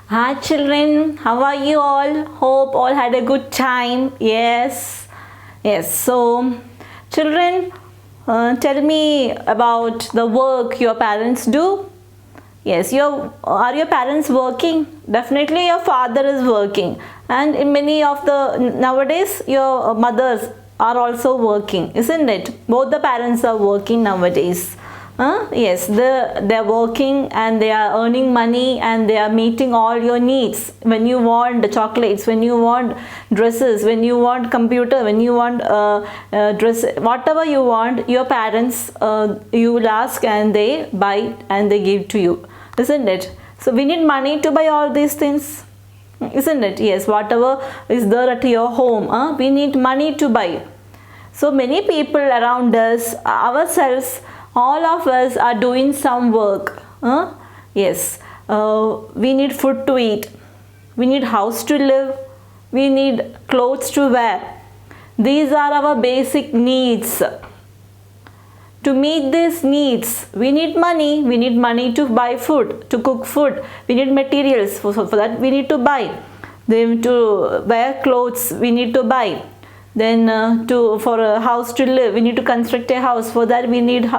Hi children, how are you all? Hope all had a good time. Yes, yes. So, children, tell me about the work your parents do. Yes, are your parents working? Definitely your father is working, and in many of the nowadays your mothers are also working, isn't it? Both the parents are working nowadays. Yes, they're working and they are earning money and they are meeting all your needs. When you want chocolates, when you want dresses, when you want computer, when you want dress, whatever you want, your parents you will ask and they buy and they give to you, isn't it? So we need money to buy all these things, isn't it? Yes, whatever is there at your home, we need money to buy. So many people around us, ourselves, all of us are doing some work. Yes, we need food to eat, we need house to live, we need clothes to wear. These are our basic needs. To meet these needs, we need money to buy food, to cook food, we need materials, for that we need to buy. Then to wear clothes, we need to buy. Then for a house to live, we need to construct a house. For that we need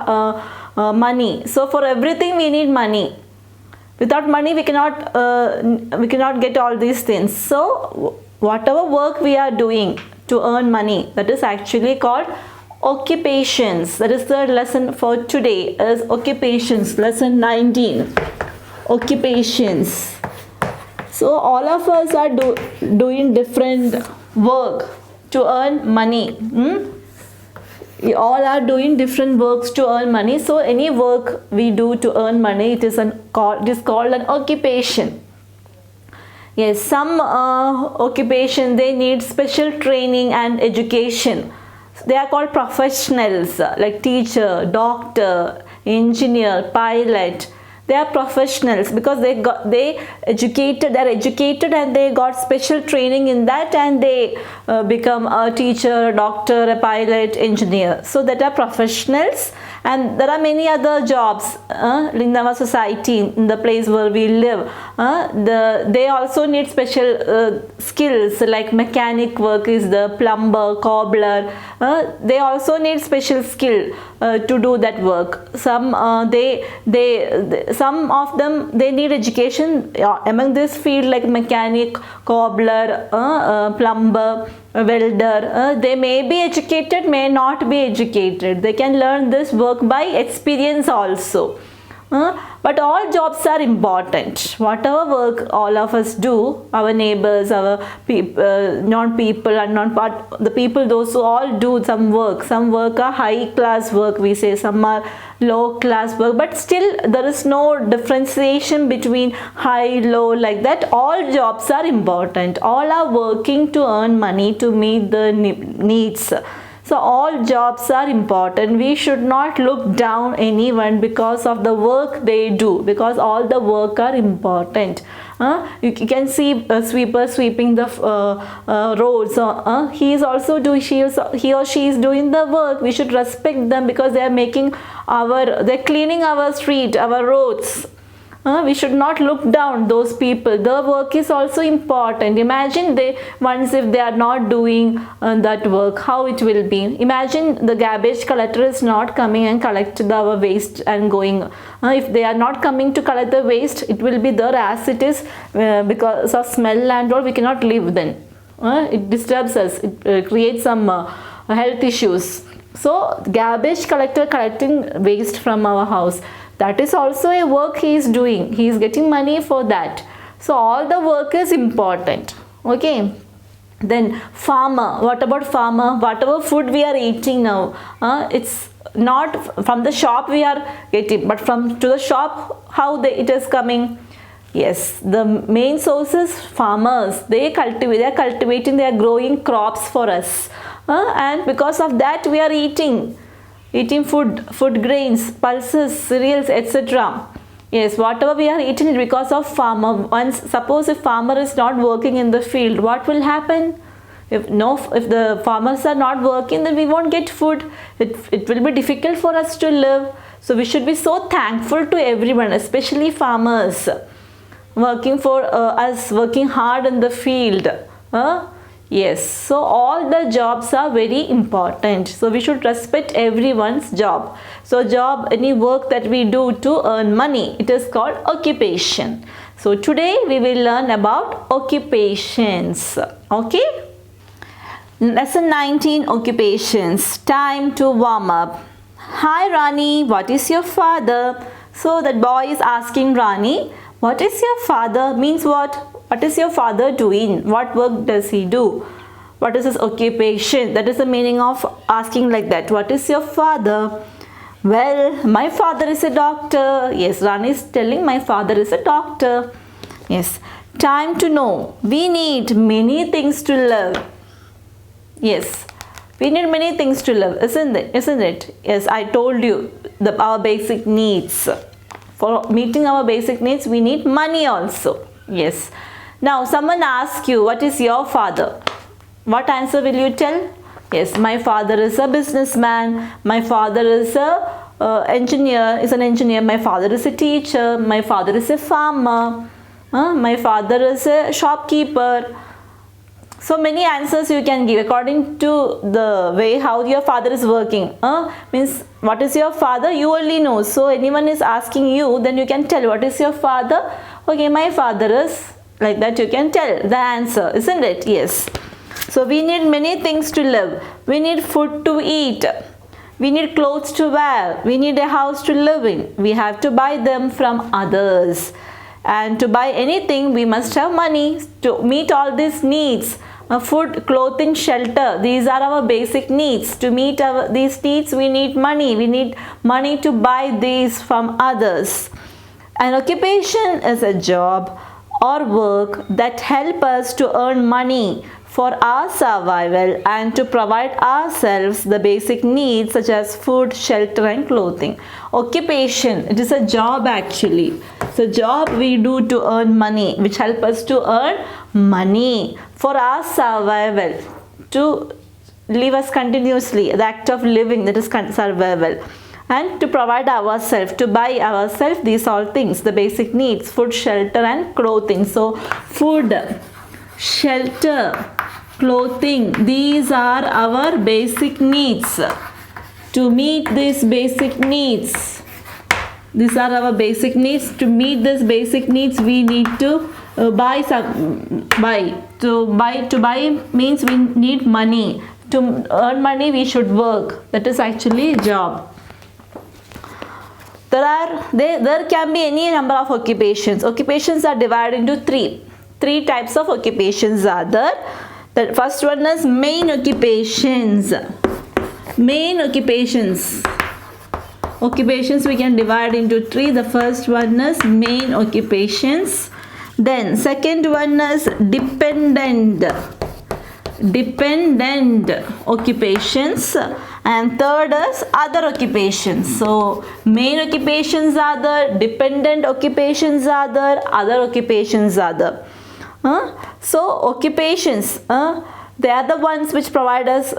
money. So for everything we need money. Without money we cannot get all these things. So whatever work we are doing to earn money, that is actually called occupations. That is the lesson for today, is occupations, lesson 19, occupations. So all of us are doing different work to earn money. We all are doing different works to earn money. So any work we do to earn money, it is called an occupation. Yes, some occupation, they need special training and education. They are called professionals, like teacher, doctor, engineer, pilot. They are professionals because they are educated and they got special training in that, and they become a teacher, a doctor, a pilot, engineer. So that are professionals. And there are many other jobs in our society, in the place where we live. They also need special skills, like mechanic work is the plumber, cobbler. They also need special skill to do that work. Some some of them, they need education among this field, like mechanic, cobbler, plumber, welder. They may be educated, may not be educated. They can learn this work by experience also. But all jobs are important. Whatever work all of us do, our neighbors, our non-people and non-part, the people, those who all do some work. Some work are high class work, we say, some are low class work, but still there is no differentiation between high, low, like that. All jobs are important. All are working to earn money to meet the needs. So all jobs are important. We should not look down anyone because of the work they do, because all the work are important. You can see a sweeper sweeping the roads. He is also doing, he or she is doing the work. We should respect them because they are they're cleaning our street, our roads. We should not look down those people. Their work is also important. Imagine if they are not doing that work, how it will be. Imagine the garbage collector is not coming and collect our waste and going. If they are not coming to collect the waste, it will be there as it is, because of smell and all. We cannot live then. It disturbs us. It creates some health issues. So garbage collector collecting waste from our house, that is also a work he is doing. He is getting money for that. So all the work is important. Okay. Then farmer. What about farmer? Whatever food we are eating now, it's not from the shop we are getting, but to the shop, how it is coming. Yes, the main source is farmers. They are cultivating, they are growing crops for us. And because of that we are eating food grains, pulses, cereals, etc. Yes, whatever we are eating is because of farmer. Suppose if farmer is not working in the field, what will happen? If the farmers are not working, then we won't get food. It will be difficult for us to live. So we should be so thankful to everyone, especially farmers. working for us, working hard in the field. Yes, so all the jobs are very important. So we should respect everyone's job. So job, any work that we do to earn money, it is called occupation. So today we will learn about occupations. Okay? Lesson 19, occupations. Time to warm up. Hi Rani, what is your father? So that boy is asking Rani, what is your father? Means what? What is your father doing? What work does he do? What is his occupation? That is the meaning of asking like that. What is your father? Well, my father is a doctor. Yes, Rani is telling my father is a doctor. Yes. Time to know. We need many things to live. Yes. We need many things to live, isn't it? Isn't it? Yes, I told you our basic needs. For meeting our basic needs, we need money also. Yes. Now, someone asks you, what is your father? What answer will you tell? Yes, my father is a businessman. My father is an engineer. My father is a teacher. My father is a farmer. My father is a shopkeeper. So many answers you can give according to the way how your father is working. Means what is your father? You only know. So anyone is asking you, then you can tell what is your father. Okay, my father is like that. You can tell the answer, isn't it? Yes. So we need many things to live. We need food to eat. We need clothes to wear. We need a house to live in. We have to buy them from others. And to buy anything, we must have money to meet all these needs. Food, clothing, shelter. These are our basic needs. To meet these needs, we need money. We need money to buy these from others. An occupation is a job or work that help us to earn money for our survival and to provide ourselves the basic needs such as food, shelter and clothing. Occupation, it is a job actually. It's a job we do to earn money, which help us to earn money for our survival, to live us continuously, the act of living, that is survival, and to provide ourselves, to buy ourselves these all things, the basic needs, food, shelter and clothing. So food, shelter, clothing, these are our basic needs. To meet these basic needs, these are our basic needs. To meet these basic needs, we need to buy. To buy means we need money. To earn money, we should work. That is actually a job. There can be any number of occupations. Occupations are divided into three types of occupations are there. The first one is main occupations. Main occupations. Occupations we can divide into three. The first one is main occupations. Then second one is dependent occupations, and third is other occupations. So main occupations are there, dependent occupations are there, other occupations are there. So occupations, they are the ones which provide us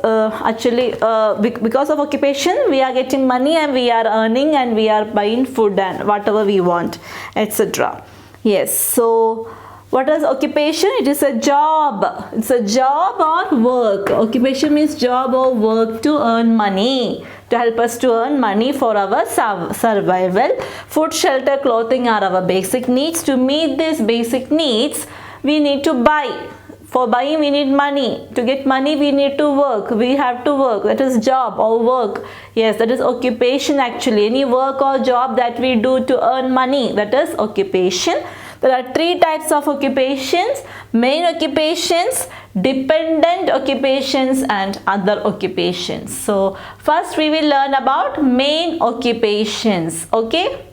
because of occupation we are getting money and we are earning and we are buying food and whatever we want, etc. Yes, so what is occupation? It is a job. It's a job or work. Occupation means job or work to earn money, to help us to earn money for our survival. Food, shelter, clothing are our basic needs. To meet these basic needs, we need to buy. For buying, we need money. To get money, we need to work. We have to work. That is job or work. Yes, that is occupation actually. Any work or job that we do to earn money, that is occupation. There are three types of occupations: main occupations, dependent occupations and other occupations. So first we will learn about main occupations. Okay,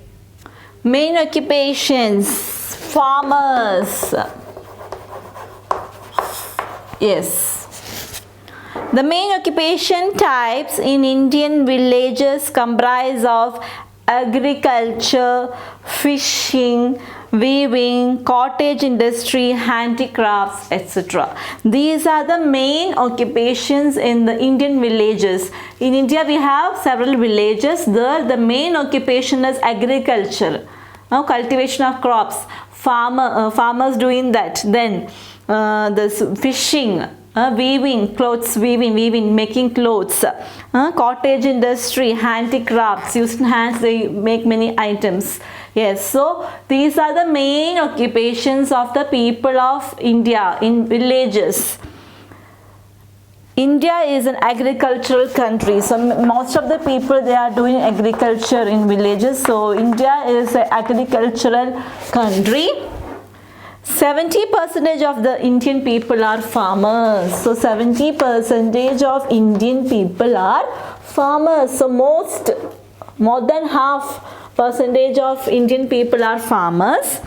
main occupations. Farmers. Yes. The main occupation types in Indian villages comprise of agriculture, fishing, weaving, cottage industry, handicrafts, etc. These are the main occupations in the Indian villages. In India we have several villages. There the main occupation is agriculture, cultivation of crops, farmers doing that. Then this fishing, weaving, clothes weaving, making clothes, cottage industry, handicrafts, using hands they make many items. Yes, so these are the main occupations of the people of India in villages. India is an agricultural country, so most of the people they are doing agriculture in villages. So India is an agricultural country. 70% of the Indian people are farmers. So 70% of Indian people are farmers. So more than half percentage of Indian people are farmers.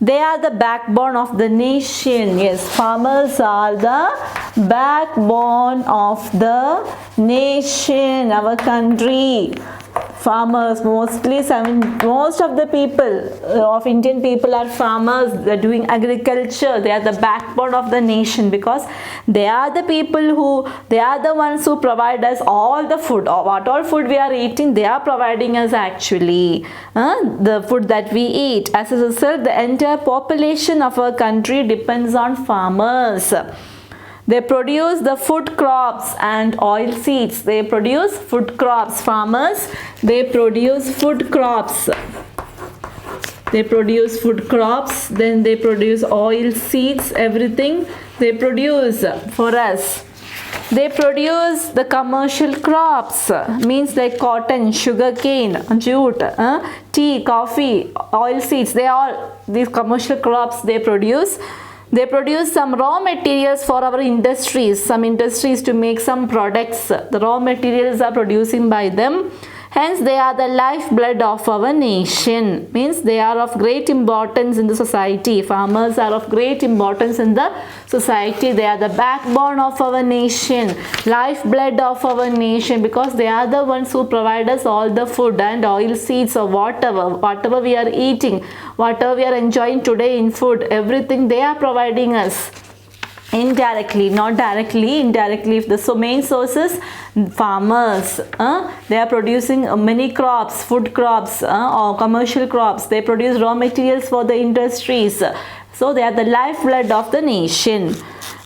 They are the backbone of the nation. Yes, farmers are the backbone of the nation, our country. Farmers, most of the people of Indian people are farmers. They are doing agriculture. They are the backbone of the nation because they are the ones who provide us all the food, or what all food we are eating. They are providing us actually the food that we eat. As a result, the entire population of our country depends on farmers. They produce the food crops and oil seeds. They produce food crops. Farmers, they produce food crops. They produce food crops. Then they produce oil seeds. Everything they produce for us. They produce the commercial crops, means like cotton, sugarcane, jute, tea, coffee, oil seeds. These commercial crops they produce. They produce some raw materials for our industries, some industries to make some products. The raw materials are producing by them. Hence, they are the lifeblood of our nation. Means they are of great importance in the society. Farmers are of great importance in the society. They are the backbone of our nation, lifeblood of our nation, because they are the ones who provide us all the food and oil seeds or whatever we are eating, whatever we are enjoying today in food, everything they are providing us. Indirectly, not directly, indirectly. If the main sources, farmers, they are producing many crops, food crops or commercial crops. They produce raw materials for the industries. So they are the lifeblood of the nation.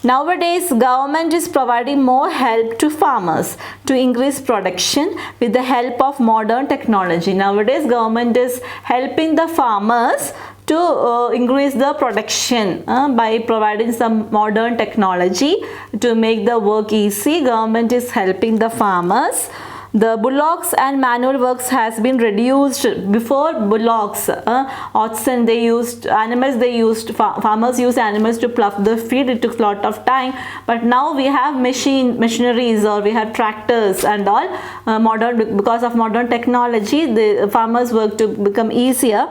Nowadays, government is providing more help to farmers to increase production with the help of modern technology. Nowadays, government is helping the farmers to increase the production by providing some modern technology to make the work easy. Government is helping the farmers. The bullocks and manual works has been reduced. Before bullocks, oxen, farmers used animals to plough the field. It took a lot of time, but now we have machineries, or we have tractors and all. Because of modern technology, the farmers' work to become easier.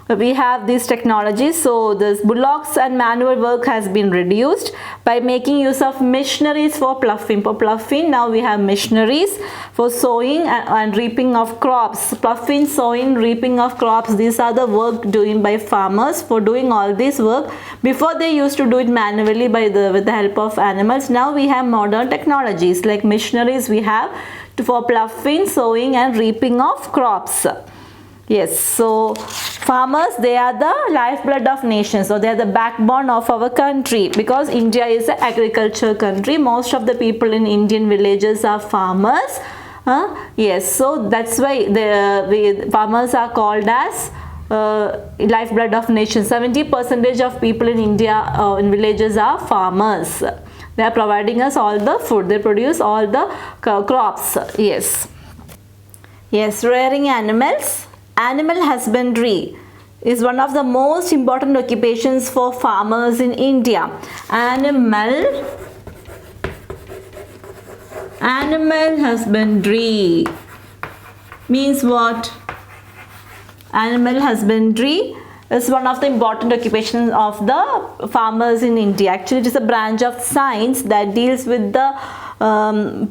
We have these technologies, so this bullocks and manual work has been reduced by making use of machineries for ploughing. For ploughing, now we have machineries for sowing and reaping of crops. Ploughing, sowing, reaping of crops, these are the work doing by farmers. For doing all this work, before they used to do it manually with the help of animals. Now we have modern technologies like machineries we have for ploughing, sowing and reaping of crops. Yes, so farmers, they are the lifeblood of nations. So they are the backbone of our country, because India is an agricultural country. Most of the people in Indian villages are farmers. Yes, so that's why the farmers are called as lifeblood of nations. 70% of people in India in villages are farmers. They are providing us all the food. They produce all the crops. Yes. Yes, rearing animals. Animal husbandry is one of the most important occupations for farmers in India. Animal husbandry means what? Animal husbandry is one of the important occupations of the farmers in India. Actually, it is a branch of science that deals with the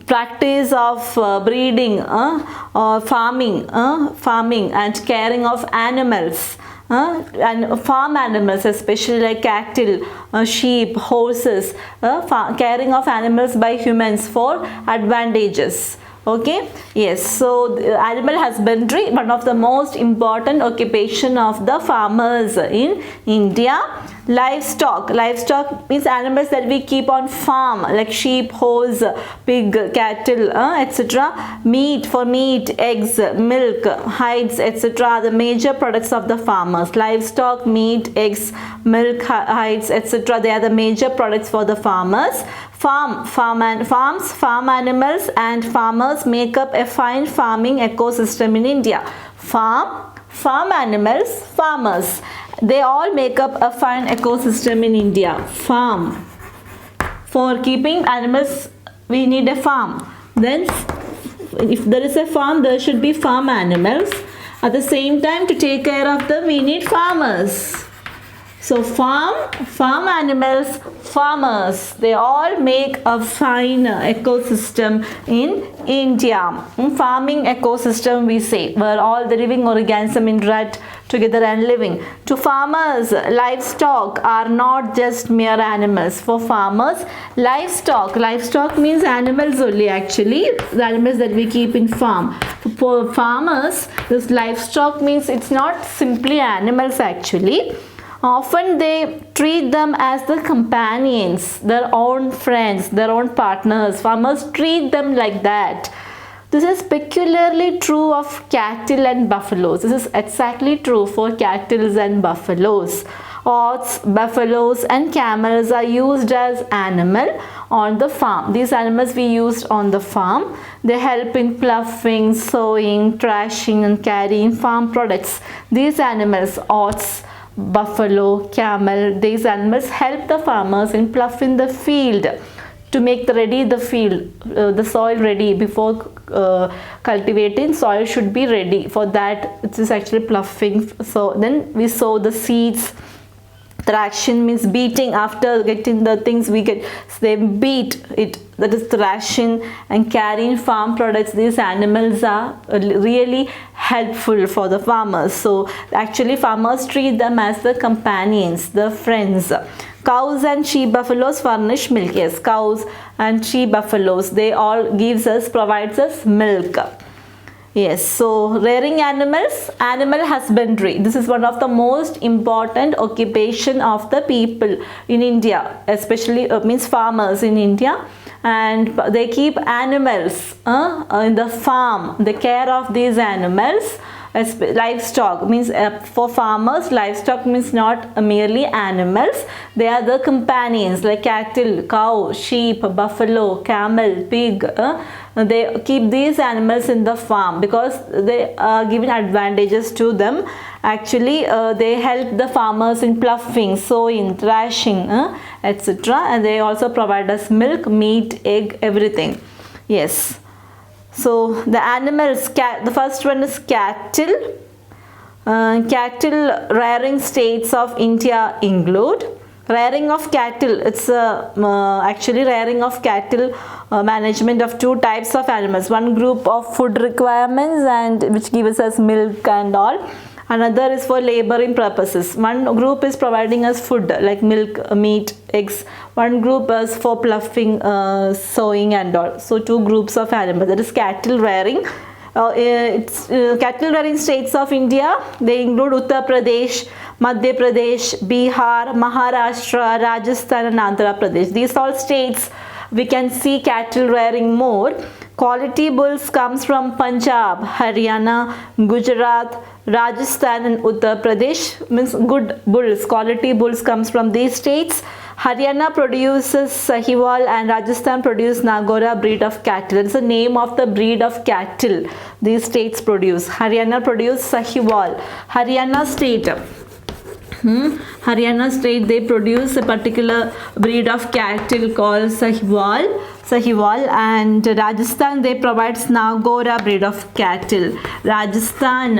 practice of breeding or farming and caring of animals and farm animals, especially like cattle, sheep, horses, caring of animals by humans for advantages, Okay, yes, so animal husbandry, one of the most important occupation of the farmers in India. Livestock means animals that we keep on farm, like sheep, horse, pig, cattle, etc. Meat, for meat, eggs, milk, hides, etc. The major products of the farmers. Livestock, meat, eggs, milk, hides, etc. They are the major products for the farmers. Farm animals and farmers make up a fine farming ecosystem in India. Farm animals, farmers, they all make up a fine ecosystem in India. Farm. For keeping animals, we need a farm. Then, if there is a farm, there should be farm animals. At the same time, to take care of them, we need farmers. So farm animals, farmers, they all make a fine ecosystem in India. Farming ecosystem, we say, where all the living organisms interact together and living. To farmers, livestock are not just mere animals. For farmers, livestock means animals only, actually, the animals that we keep in farm. For farmers, this livestock means it's not simply animals, actually. Often they treat them as the companions, their own friends, their own partners. Farmers treat them like that. This is peculiarly true of cattle and buffaloes. This is exactly true for cattle and buffaloes. Ox, buffaloes and camels are used as animal on the farm. These animals we used on the farm. They help in ploughing, sowing, thrashing and carrying farm products. These animals, ox, buffalo, camel, these animals help the farmers in ploughing the field to make the field, the soil ready. Before cultivating, soil should be ready. For that, it is actually ploughing. So then we sow the seeds. Thrashing means beating. After getting the things we get, they beat it, that is thrashing. And carrying farm products, these animals are really helpful for the farmers. So actually farmers treat them as the companions, the friends. Cows and sheep buffaloes furnish milk. Yes, cows and sheep buffaloes, they all provides us milk. Yes, so rearing animals, animal husbandry. This is one of the most important occupation of the people in India, especially means farmers in India. And they keep animals in the farm. They care of these animals. Livestock means for farmers, livestock means not merely animals. They are the companions like cattle, cow, sheep, buffalo, camel, pig. They keep these animals in the farm because they are given advantages to them. Actually, they help the farmers in ploughing, sowing, thrashing, etc. And they also provide us milk, meat, egg, everything. Yes. So the animals, the first one is cattle. Cattle rearing states of India include rearing of cattle. It's actually rearing of cattle management of two types of animals. One group of food requirements and which gives us milk and all. Another is for laboring purposes. One group is providing us food like milk, meat, eggs. One group is for ploughing, sowing and all. So two groups of animals. That is cattle rearing. Cattle rearing states of India. They include Uttar Pradesh, Madhya Pradesh, Bihar, Maharashtra, Rajasthan and Andhra Pradesh. These all states we can see cattle rearing more. Quality bulls comes from Punjab, Haryana, Gujarat, Rajasthan and Uttar Pradesh. Means good bulls, quality bulls comes from these states. Haryana produces Sahiwal and Rajasthan produces Nagora breed of cattle. That is the name of the breed of cattle these states produce. Haryana produces Sahiwal. Haryana state. Haryana state, they produce a particular breed of cattle called Sahiwal, and Rajasthan, they provide Nagora breed of cattle. Rajasthan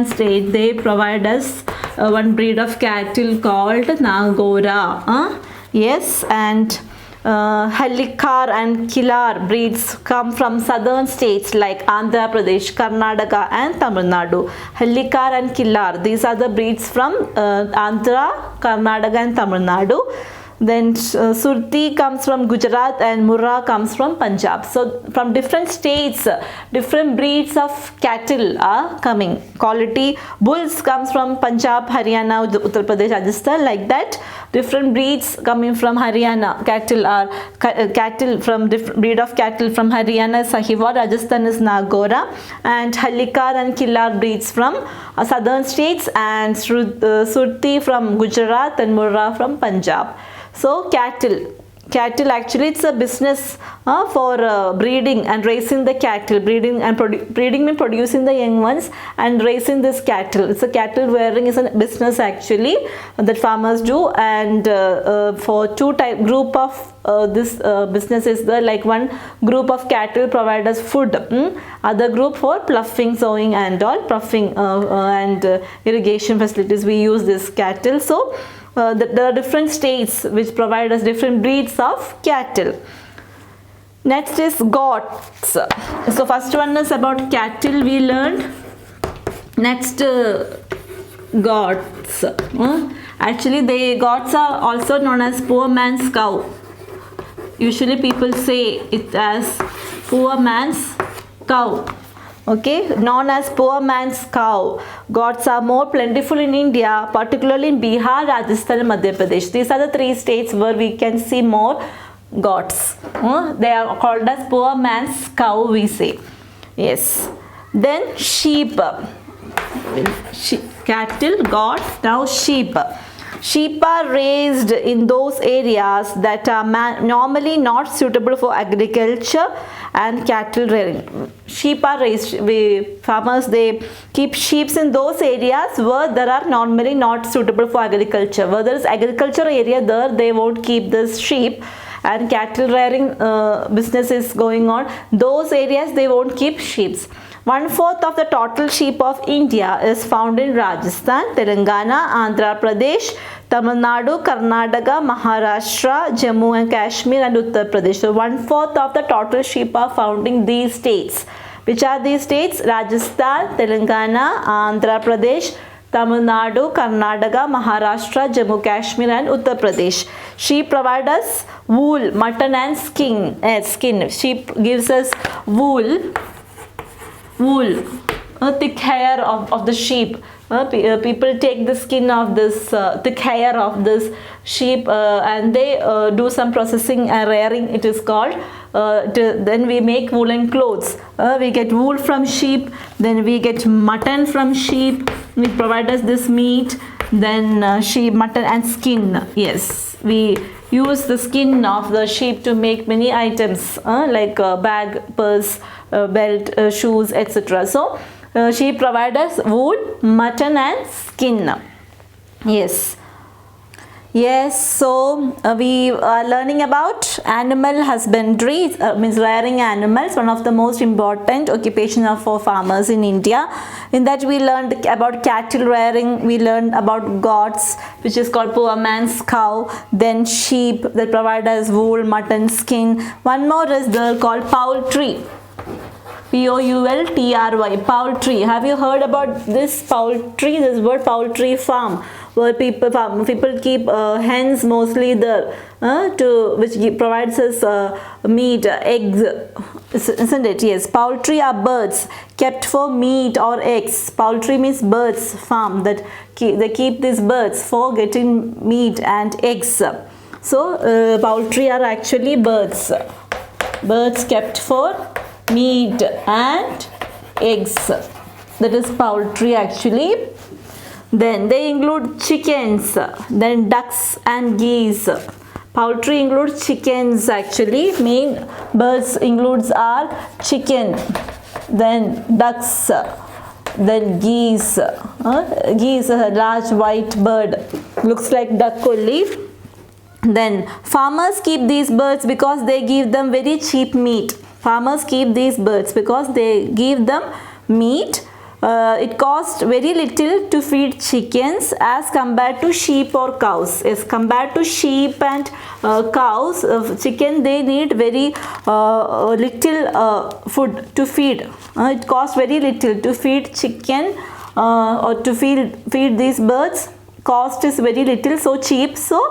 state, they provide us one breed of cattle called Nagora. Yes, and Halikar and Kilar breeds come from southern states like Andhra Pradesh, Karnataka and Tamil Nadu. Halikar and Kilar, these are the breeds from Andhra, Karnataka and Tamil Nadu. Then Surti comes from Gujarat and Murrah comes from Punjab. So from different states, different breeds of cattle are coming. Quality bulls comes from Punjab, Haryana, Uttar Pradesh, Rajasthan, like that. Different breeds coming from Haryana. Cattle are cattle from different breed of cattle from Haryana is Sahiwal, Rajasthan is Nagora, and Hallikar and Killar breeds from southern states, and Surti from Gujarat and Murrah from Punjab. So cattle actually it's a business for breeding and raising the cattle. Breeding means producing the young ones and raising this cattle. It's a cattle rearing is a business actually that farmers do, and for two type group of this business is there, like one group of cattle provide us food, other group for ploughing, sowing and all, ploughing and irrigation facilities we use this cattle. So there are different states which provide us different breeds of cattle. Next is goats. So first one is about cattle we learned. Next goats. Actually goats are also known as poor man's cow. Usually people say it as poor man's cow. Okay, known as poor man's cow. Goats are more plentiful in India, particularly in Bihar, Rajasthan and Madhya Pradesh. These are the three states where we can see more goats. They are called as poor man's cow, we say. Yes. Then sheep. Cattle, goats, now sheep. Sheep are raised in those areas that are normally not suitable for agriculture and cattle rearing. Sheep are raised. Farmers, they keep sheep in those areas where there are normally not suitable for agriculture. Where there is agriculture area there, they won't keep this sheep, and cattle rearing business is going on. Those areas they won't keep sheep. 1/4 of the total sheep of India is found in Rajasthan, Telangana, Andhra Pradesh, Tamil Nadu, Karnataka, Maharashtra, Jammu and Kashmir and Uttar Pradesh. So 1/4 of the total sheep are found in these states. Which are these states? Rajasthan, Telangana, Andhra Pradesh, Tamil Nadu, Karnataka, Maharashtra, Jammu Kashmir and Uttar Pradesh. Sheep provide us wool, mutton and skin. Sheep gives us wool, thick hair of the sheep. People take the skin of this thick hair of this sheep and they do some processing and rearing, it is called. Then we make woolen clothes. We get wool from sheep, then we get mutton from sheep, we provide us this meat, then sheep, mutton and skin. Yes, we use the skin of the sheep to make many items like bag, purse, belt, shoes, etc. So sheep provide us wool, mutton and skin. Yes. So we are learning about animal husbandry, means rearing animals, one of the most important occupation for farmers in India. In that we learned about cattle rearing, we learned about goats, which is called poor man's cow, then sheep that provide us wool, mutton, skin. One more is there called poultry. Poultry, poultry. Have you heard about this poultry? This word poultry farm, where people keep hens mostly there, which provides us meat, eggs, isn't it? Yes, poultry are birds kept for meat or eggs. Poultry means birds farm that they keep these birds for getting meat and eggs. So poultry are actually birds kept for meat and eggs. That is poultry actually. Then they include chickens, then ducks and geese. Poultry includes chickens actually. Main birds includes are chicken, then ducks, then geese. Geese is a large white bird, looks like duck only. Then farmers keep these birds because they give them very cheap meat. Farmers keep these birds because they give them meat. It costs very little to feed chickens as compared to sheep or cows. As compared to sheep and cows, chicken they need very little food to feed. It costs very little to feed chicken or to feed these birds. Cost is very little, so cheap. So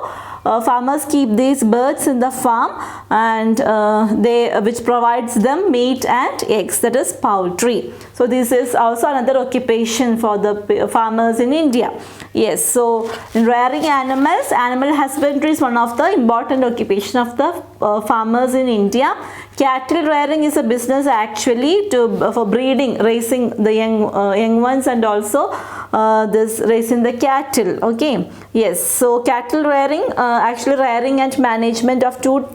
farmers keep these birds in the farm, and which provides them meat and eggs, that is poultry. So this is also another occupation for the farmers in India. Yes, so in rearing animals, animal husbandry is one of the important occupation of the farmers in India. Cattle rearing is a business actually for breeding, raising the young ones, and also this raising the cattle. Okay, yes, so cattle rearing, actually rearing and management of two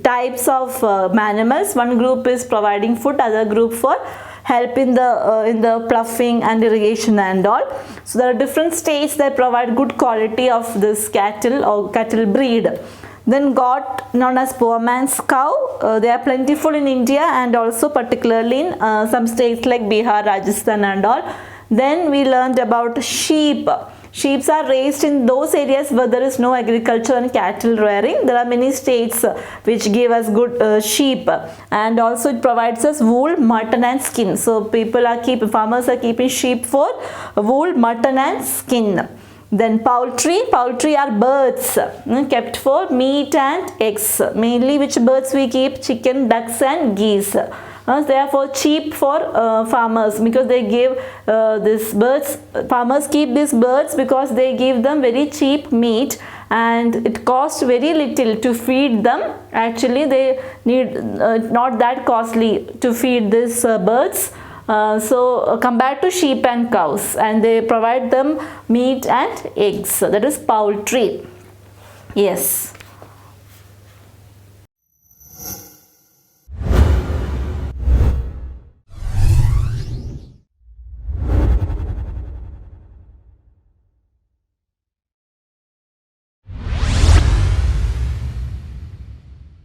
types of animals. One group is providing food, other group for help in the ploughing and irrigation and all. So there are different states that provide good quality of this cattle or cattle breed. Then goat, known as poor man's cow, they are plentiful in India and also particularly in some states like Bihar, Rajasthan and all. Then we learned about sheep. Sheep are raised in those areas where there is no agriculture and cattle rearing. There are many states which give us good sheep, and also it provides us wool, mutton and skin. So farmers are keeping sheep for wool, mutton and skin. Then poultry are birds kept for meat and eggs. Mainly which birds we keep? Chicken, ducks and geese. They are for cheap for farmers, because they give these birds, farmers keep these birds because they give them very cheap meat, and it costs very little to feed them. Actually they need not that costly to feed these birds. So compared to sheep and cows, and they provide them meat and eggs, that is poultry. Yes.